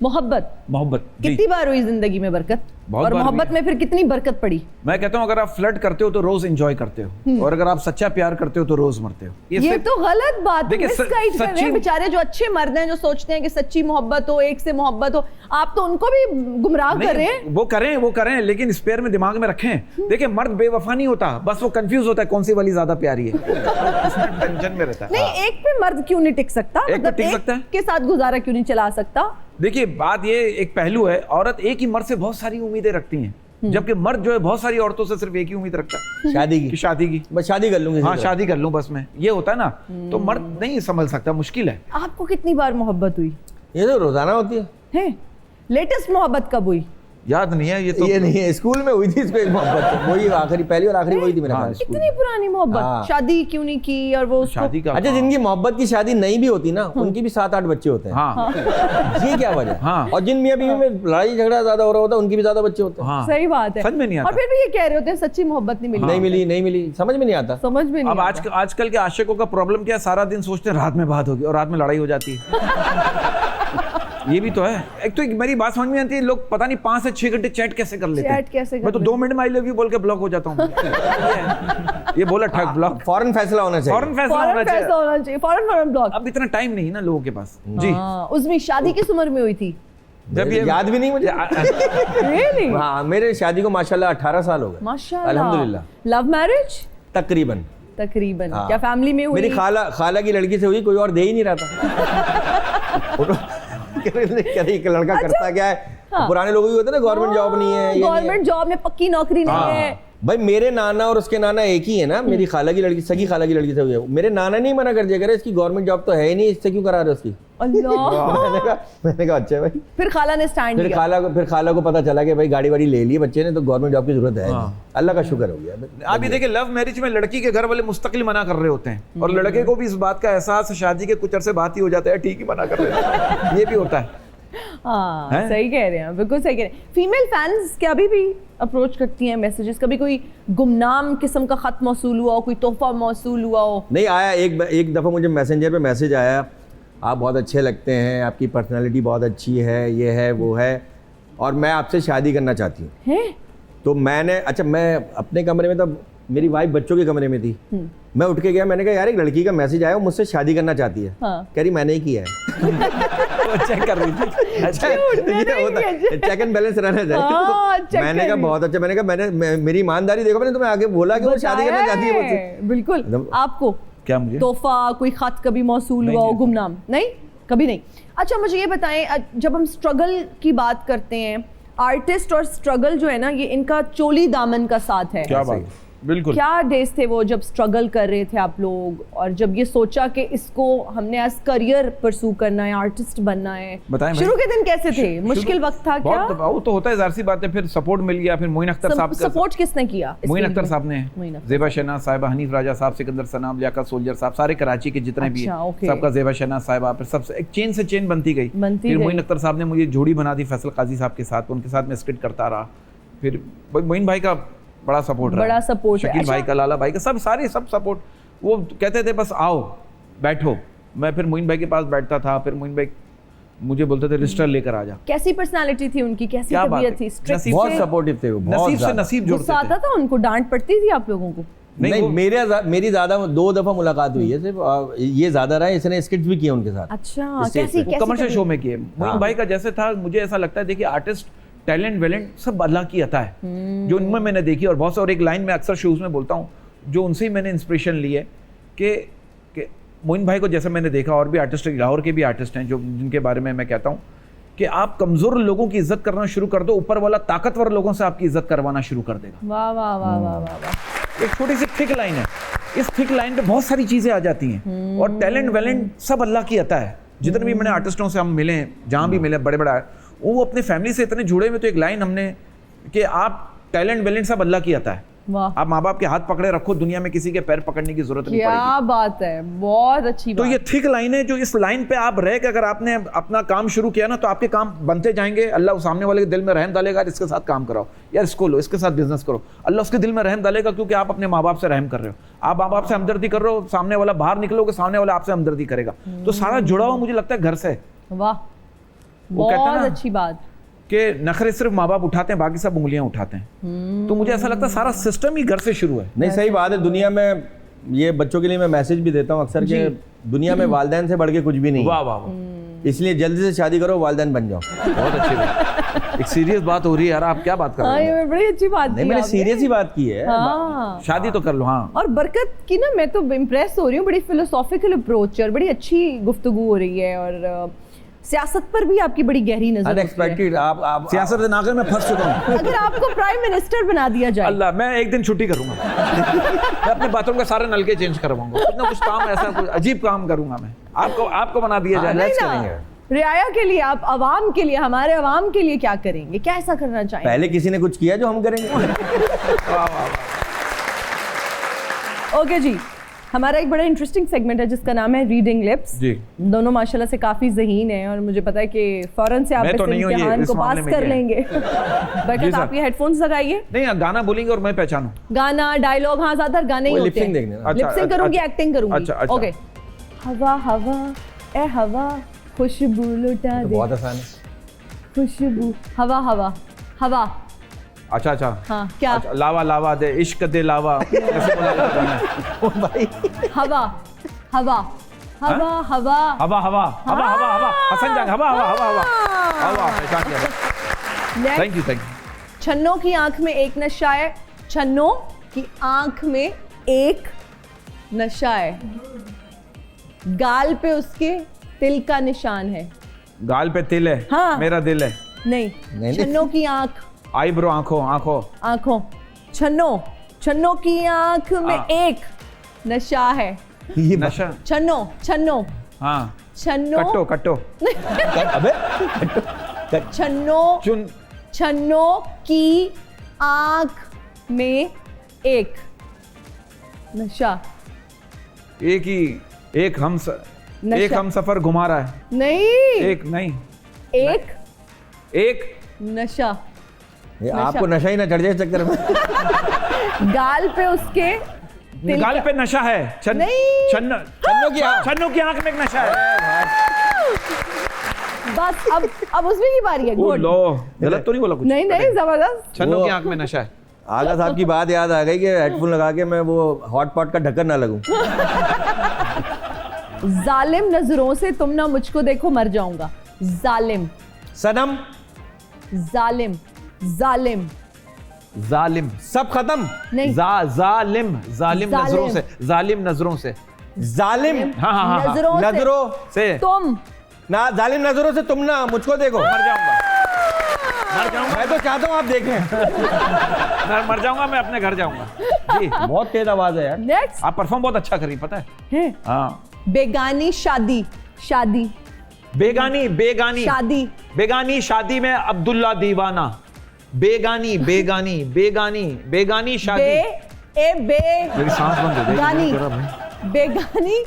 मोहब्बत मोहब्बत कितनी बार हुई जिंदगी में बरकत, और मोहब्बत में फिर कितनी बरकत पड़ी? मैं कहता हूँ अगर आप फ्लर्ट करते हो तो रोज एंजॉय करते हो, और अगर आप सच्चा प्यार करते हो तो रोज मरते हो। ये तो गलत बात है। देखिए मिसगाइड कर रहे हैं बेचारे जो अच्छे मर्द हैं, जो सोचते हैं कि सच्ची मोहब्बत हो, एक से मोहब्बत हो। आप तो उनको भी गुमराह कर रहे हैं। वो करें लेकिन स्पेयर में दिमाग में रखें। देखिए मर्द बेवफा नहीं होता, बस वो कंफ्यूज होता है कौन सी वाली ज्यादा प्यारी है। टेंशन में रहता है। नहीं, एक पे मर्द क्यों नहीं टिक सकता? एक पे टिक सकता है, के साथ गुजारा क्यों नहीं चला सकता? देखिए बात ये एक पहलू है, औरत एक ही मर्द से बहुत सारी उम्मीदें रखती हैं, जबकि मर्द जो है बहुत सारी औरतों से सिर्फ एक ही उम्मीद रखता है, शादी की। बस शादी कर लूंगी। हाँ, शादी कर लूं बस मैं, ये होता है ना। तो मर्द नहीं समझ सकता, मुश्किल है। आपको कितनी बार मोहब्बत हुई? ये तो रोजाना होती है। लेटेस्ट मोहब्बत कब हुई? याद नहीं है। ये नहीं है, स्कूल में हुई थी इसको एक मोहब्बत, वही आखिरी, पहली और आखिरी वही थी मेरे पास। इतनी पुरानी मोहब्बत। हाँ। शादी क्यों नहीं की? और वो शादी का अच्छा, जिनकी मोहब्बत की शादी नहीं भी होती ना, उनकी भी 7-8 बच्चे होते हैं। हाँ। ये क्या वजह? हाँ। और जिन मियां बीवी में लड़ाई झगड़ा ज्यादा हो रहा होता है, उनकी भी ज्यादा बच्चे होते हैं। हाँ। सही बात है। समझ में नहीं आता। और फिर भी ये कह रहे होते हैं सच्ची मोहब्बत नहीं मिली। नहीं मिली, समझ में नहीं आता। समझ में नहीं अब आजकल के आशिकों का प्रॉब्लम क्या है, सारा दिन सोचते हैं रात में बात होगी और रात में लड़ाई हो जाती है। ये भी तो है। एक तो मेरी बात समझ में आती है, लोग पता नहीं 5 से 6 घंटे चैट कैसे कर लेते हैं। मैं तो 2 मिनट में आई लव यू बोल के ब्लॉक हो जाता हूँ। ये बोला ठग ब्लॉक। फौरन फैसला होना चाहिए। फौरन फैसला होना चाहिए। फौरन ब्लॉक। अब इतना टाइम नहीं ना लोगों के पास। जी, उसमें शादी किस उम्र में हुई थी? जब ये याद भी नहीं मुझे। Really? हाँ, मेरे शादी को माशाल्लाह 18 साल हो गए। माशाल्लाह। अल्हम्दुलिल्लाह। Love marriage? तकरीबन। हाँ। क्या फैमिली में हुई? मेरी खाला की लड़की से हुई, कोई और दे ही नहीं रहा था। एक लड़का करता क्या है, पुराने लोगों की होते ना, गवर्नमेंट जॉब नहीं है, गवर्नमेंट जॉब में पक्की नौकरी नहीं है। भाई मेरे नाना और उसके नाना एक ही है ना। मेरी खाला की लड़की, सगी खाला की लड़की से हुई है। मेरे नाना नहीं मना कर दिया, करे इसकी गवर्नमेंट जॉब तो है ही नहीं, इससे क्यों करा रहे उसकी? अल्लाह। मैंने कहा अच्छा भाई। फिर खाला ने स्टैंड लिया। फिर खाला को पता चला कि भाई गाड़ी वाड़ी ले ली बच्चे ने, तो गवर्नमेंट जॉब की जरूरत है नहीं। अल्लाह का शुक्र हो गया। आप ये देखिए, लव मैरिज में लड़की के घर वाले मुस्तकिल मना कर रहे होते हैं, और लड़के को भी इस बात का एहसास शादी के कुछ अरसे बात ही हो जाता है, ठीक ही मना कर रहे हैं। ये भी होता है। हाँ, सही कह रहे हैं, बिल्कुल सही कह रहे हैं। फीमेल फैंस क्या अभी भी अप्रोच करती हैं मैसेजेस? कभी कोई गुमनाम किस्म का खत मौसूल हुआ हो, कोई तोहफा मौसूल हुआ हो? नहीं आया। एक दफ़ा मुझे मैसेंजर पे मैसेज आया, आप बहुत अच्छे लगते हैं, आपकी पर्सनालिटी बहुत अच्छी है, ये है वो है, और मैं आपसे शादी करना चाहती हूँ। तो मैंने, अच्छा मैं अपने कमरे में, तब मेरी वाइफ बच्चों के कमरे में थी, मैं उठ के गया, मैंने कहा यार एक लड़की का मैसेज आया, मुझसे शादी करना चाहती है। हाँ। कह रही मैंने ही किया है। चेक कर रही थी। अच्छा, चेक एंड बैलेंस रहना चाहिए। मैंने कहा बहुत अच्छा। मैंने कहा मेरी ईमानदारी देखो, मैंने तुम्हें आगे बोला कि वो शादी करना चाहती है मुझसे। बिल्कुल। आपको क्या, मुझे तोहफा कोई खत कभी मौसूल हुआ हो गुमनाम? नहीं, कभी नहीं। अच्छा मुझे ये बताएं, जब हम स्ट्रगल की बात करते हैं, आर्टिस्ट और स्ट्रगल जो है ना, ये इनका चोली दामन का साथ है। क्या बात? बिल्कुल। क्या डेज थे वो जब स्ट्रगल कर रहे थे आप लोग, और जब ये सोचा कि इसको हमने एज करियर परसू करना है, आर्टिस्ट बनना है? बताएं। शुरू के दिन कैसे थे? मुश्किल वक्त था क्या? वो तो होता है, ज़ाहिर सी बात है। फिर सपोर्ट मिल गया, फिर मोइन अख्तर साहब। सपोर्ट किसने किया? मोइन अख्तर साहब ने, ज़ेबा शहनाज साहिबा, हनीफ राजा साहब, सिकंदर सनाम, लियाकत सोल्जर साहब, सारे कराची के जितने भी हैं सबका, ज़ेबा शहनाज साहिबा, फिर सब एक चेन से चेन बनती गई। फिर मोइन अख्तर साहब ने मुझे जोड़ी बना दी फैसल काजी साहब के साथ, उनके साथ मैं स्किट करता रहा। फिर मोइन भाई का बड़ा सपोर्ट रहा, शकील भाई का, लाला भाई का, सब सपोर्ट। वो कहते थे बस आओ बैठो। मैं फिर मोइन भाई के पास बैठता था, फिर मोइन भाई मुझे बोलते थे रजिस्टर लेकर आ जा। कैसी पर्सनालिटी थी उनकी, कैसी तबीयत थी? बहुत सपोर्टिव थे वो, नसीब से नसीब जोड़ते थे। आता था उनको, डांट पड़ती थी आप लोगों को? नहीं, मेरी ज्यादा 2 दफा मुलाकात हुई है सिर्फ, ये ज्यादा रहा है। इसने स्किट्स भी किए उनके साथ। अच्छा, कैसी कमर्शियल शो में किए। मोइन भाई का जैसे था, मुझे ऐसा लगता है, देखिए आर्टिस्ट, टैलेंट वैलेंट सब अल्लाह की अता है, जो उनमें मैंने देखी। और बहुत सा, और एक लाइन में अक्सर शोज में बोलता हूँ, जो उनसे ही मैंने इंस्पिरेशन ली है कि मोइन भाई को जैसे मैंने देखा, और भी आर्टिस्ट, लाहौर के भी आर्टिस्ट हैं जो, जिनके बारे में मैं कहता हूँ कि आप कमज़ोर लोगों की इज्जत करना शुरू कर दो, ऊपर वाला ताकतवर लोगों से आपकी इज्जत करवाना शुरू कर देगा। वाह वाह वाह वाह वाह। एक छोटी सी थिक लाइन है, इस थिक लाइन पे बहुत सारी चीज़ें आ जाती हैं। और टैलेंट वैलेंट सब अल्लाह की अता है। जितने भी मैंने आर्टिस्टों से हम मिले, जहाँ भी मिले, बड़े बड़ा, वो अपने फैमिली से इतने जुड़े हुए। तो एक लाइन हमने कि आप टैलेंट वैलेंट सब अल्लाह की आता है। आप माँ बाप के हाथ पकड़े रखो, दुनिया में किसी के पैर पकड़ने की जरूरत नहीं पड़ेगी। क्या बात है, बहुत अच्छी बात। तो ये थिक लाइन है, जो इस लाइन पे आप रह के अगर आपने अपना काम शुरू किया ना, तो आपके काम बनते जाएंगे। अल्लाह सामने वाले के दिल में रहम डालेगा, इसके साथ काम कराओ, यार इसको लो, इसके साथ बिजनेस करो। अल्लाह उसके दिल में रहम डालेगा, क्योंकि आप अपने माँ बाप से रहम कर रहे हो, आप माँ बाप से हमदर्दी कर रहे हो। सामने वाला बाहर निकलोगे, सामने वाला आपसे हमदर्दी करेगा। तो सारा जुड़ा हुआ मुझे लगता है घर से। वाह, वो कहते हैं बहुत ना अच्छी बात। कि नखरे सिर्फ माँ बाप उठाते हैं, बाकी सब उंगलियां उठाते हैं। तो मुझे ऐसा लगता है सारा सिस्टम ही घर से शुरू है। नहीं, सही बात है। दुनिया में ये बच्चों के लिए मैं मैसेज भी देता हूँ अक्सर कि दुनिया में वालिदैन से बढ़ के कुछ भी नहीं। वाह वाह वाह, इसलिए जल्दी से शादी करो, वालिदैन बन जाओ। बहुत अच्छी बात। एक सीरियस बात हो रही है यार, आप क्या बात कर रहे ये बड़ी अच्छी बात नहीं, की मैंने आपने। सीरियस ही बात की है। हाँ। शादी तो कर लो। हाँ, और बरकत की ना मैं तो इम्प्रेस हो रही हूँ, बड़ी फिलोसॉफिकल अप्रोच और बड़ी अच्छी गुफ्तगू हो रही है, और सियासत पर भी आपकी बड़ी गहरी नजर होती है। अनएक्सपेक्टेड। आप सियासत में नागर में फंस चुका हूँ। अगर आपको प्राइम मिनिस्टर बना दिया जाए, अल्लाह, मैं एक दिन छुट्टी करूंगा। मैं अपने बाथरूम के सारे नलके चेंज करवाऊंगा, कुछ ना कुछ काम ऐसा कुछ अजीब काम करूंगा मैं। आपको बना दिया जाए। नेक्स्ट ना, करेंगे। रियाया के लिए, आप अवाम के लिए, हमारे अवाम के लिए क्या करेंगे, क्या ऐसा करना चाहेंगे? पहले किसी ने कुछ किया जो हम करेंगे। ओके जी, हमारा एक बड़ा इंटरेस्टिंग सेगमेंट है जिसका नाम है रीडिंग लिप्स। जी। दोनों माशाल्लाह से काफी ज़हीन हैं और मुझे पता है कि फौरन से आप मैं तो इस नहीं हूँ, ये इम्तिहान इस को पास मामले में कर ये है। लेंगे। जी बरकत, सर। आप ये हेडफोन्स लगाइए। नहीं, गाना बोलेंगे और मैं पहचानूं। गाना, डायलॉग, हाँ ज्यादातर गाने ही वो होते lip sync हैं। देखने ना। अच्छा, लिप सिंक अच्छा, करूंगी, अच्छा। एक्टिंग करूंगी। अच्छा, अच्छा। ओके। हवा हवा ए हवा, खुशबू लुटा दे, बहुत आसान है। खुशबू। हवा हवा हवा। अच्छा अच्छा। हाँ, क्या? अच्छा, लावा लावा दे, इश्क दे लावा, कैसे बोला जाता है? भाई हवा हवा हवा हवा हवा हवा हवा हवा हवा, हसन जान, हवा हवा हवा हवा हवा, पहचान गया। Next, thank you. छन्नों की आंख में एक नशा है, छन्नों की आंख में एक नशा है, गाल पे उसके तिल का निशान है। गाल पे तिल है, हाँ। मेरा दिल है। नहीं, छन्नों की आंख, आईब्रो, आंखों। आंखों, छन्नों की आंख में एक नशा है। ये नशा। छन्नों हाँ, छन्नों कट्टो। अबे छन्नों की आंख में एक नशा। एक हम सफर घुमा रहा है। नहीं, एक नशा। ये आपको नशा ही ना चढ़ जाए इस चक्कर में। गाल पे उसके तिल गाल का- पे नशा है। नहीं। छन्नों की आंख में एक नशा है। बस अब उसमें की बारी है। ओ गुड। लो, गलत तो नहीं बोला कुछ? नहीं, जबरदस्त। छन्नों की आंख में नशा है। आगा साहब की बात याद आ गई कि हेडफोन लगा के मैं वो हॉट पॉट का ढक्कन ना लगूं। जालिम नजरों से तुम ना मुझको देखो, मर जाऊंगा। जालिम सनम, जालिम, सब खत्म। नहीं, जालिम नजरों से, जालिम नजरों से, जालिम हाँ। नजरों से तुम ना, जालिम नजरों से तुम ना मुझको देखो, मर जाऊंगा। मैं तो चाहता हूँ आप देखें। मैं मर जाऊंगा, मैं अपने घर जाऊंगा। जी, बहुत तेज आवाज है यार। नेक्स्ट आप परफॉर्म बहुत अच्छा करी, पता है? हाँ। बेगानी शादी बेगानी शादी में अब्दुल्ला दीवाना। बेगानी शादी। बे मेरी सांस बंद हो गई। गानी, बेगानी